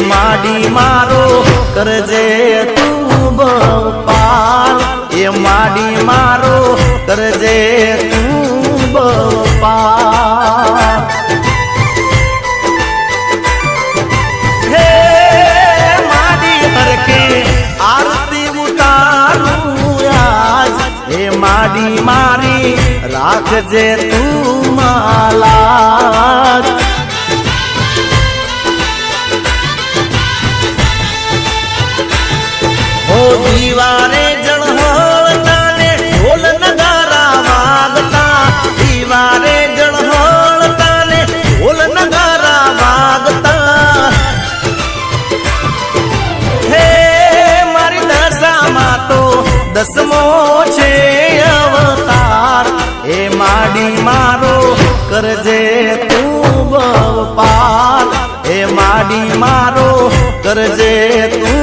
माडी मारो करजे तू पार ए माडी मारो करजे तू पार हे माडी हरके आरती उतारू आज हे माडी मारी राखजे तू माला दीवारे जड़होलता ने ढोल नगारा वागता दीवारे जड़होलता ने ढोल नगारा वागता हे मारी दशा मा तो दसमो छे अवतार हे माडी मारो करजे तू पार हे माडी मारो करजे तू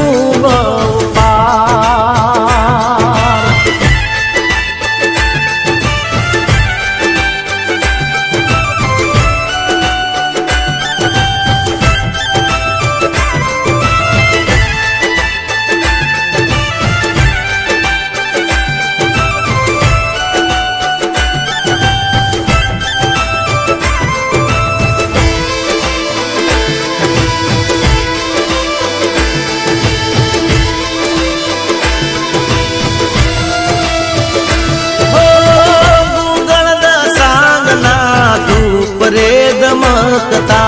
रे दमकता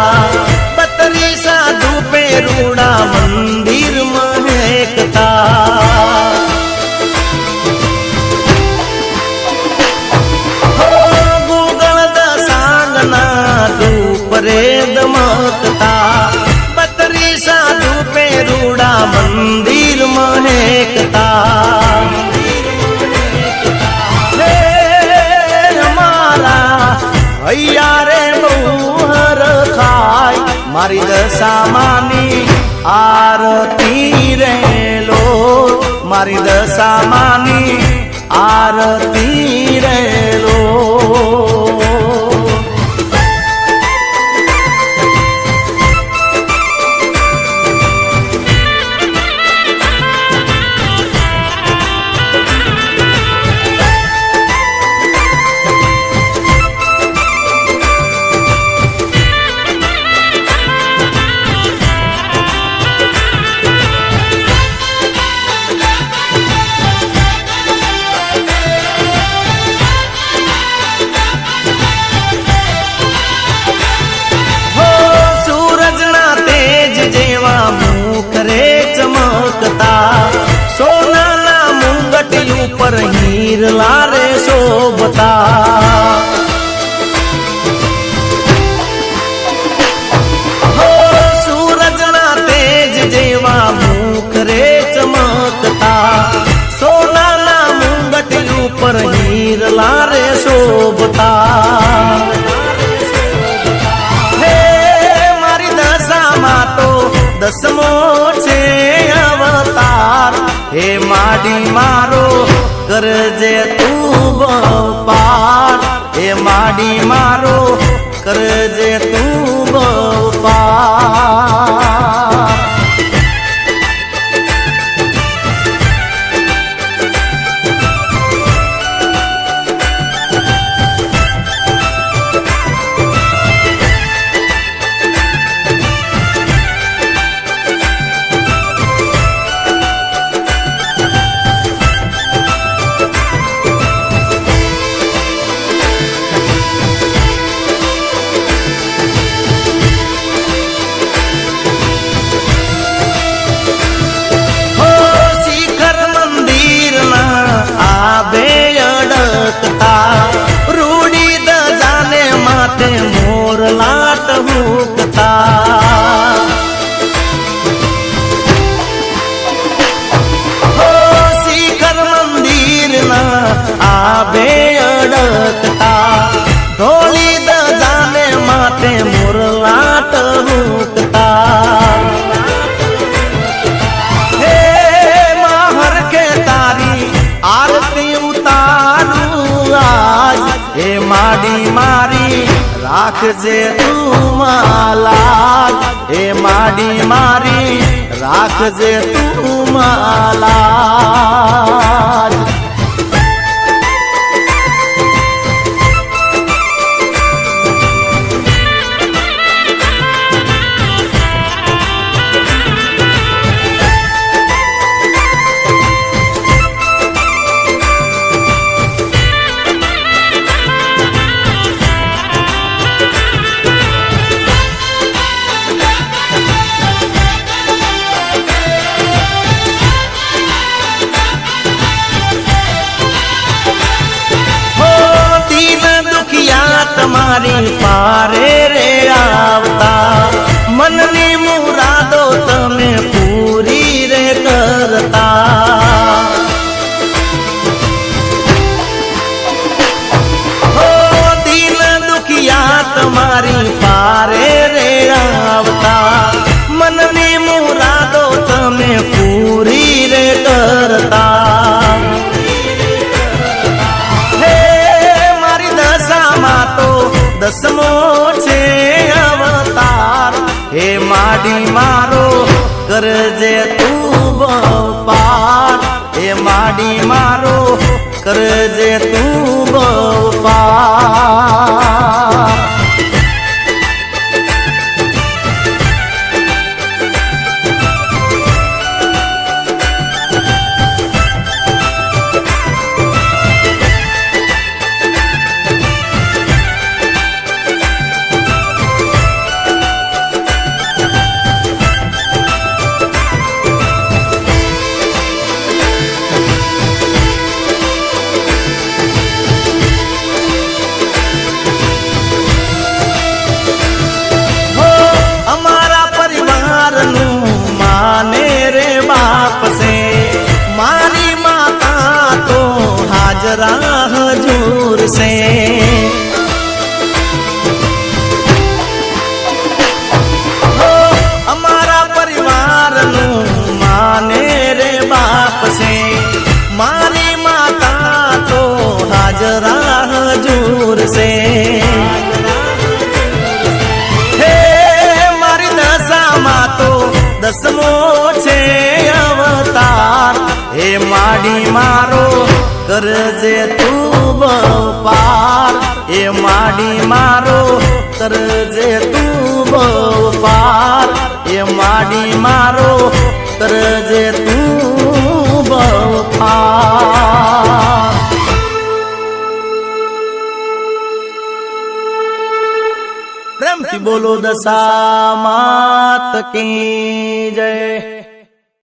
बतरी साधु पे रूड़ा मंदिर महकता गूगल दसांगना धूप रे दमकता बतरी साधु पे रूड़ा मंदिर महकता भैया रे मोहर खाय मारी दशा मानी आरती रे लो मारी दशा मानी आरती रे लो सोना ना मुंगट ऊपर हीर लारे शोभता हो सूरज ना तेज जेवा मुख रे चमकता सोना ना मुंगट ऊपर हीर लारे शोभता हे मारी दशा मा तो दसमो छे अवतार हे माडी मारो करजे तू पार हे माडी मारो करजे तू पार रूड़ी द जाने माते मोर लाट हुकता हो शिखर मंदिर ना आबे अड़कता ढोली द जाने माते मोर लाट हुकता हे महर के तारी आरती उतारू आज हे माडी मारी राख રાખજે તું માલા એ માડી મારી રાખજે તું માલા તમારી પારે રે આવતા મનની મુરાદો તમે પૂરી રે કરતા હો દિલ દુખિયા તમારી પારે રે આવતા મનની મુરાદો તમે પૂરી રે કરતા દસમો છે અવતાર હે માડી મારો કરજે તું પાર હે માડી મારો કરજે તું પાર मारी माता तो हाजरा हजूर से हो हमारा परिवार नु माने रे बाप से मारी माता तो हाजरा हजूर से हे मारी दशा मा तो दसमो छे अवतार हे माडी मारो करजे तू पार हे माडी मारो करजे तू पार हे माडी मारो करजे तू पार प्रेम की बोलो दशा मात की जय।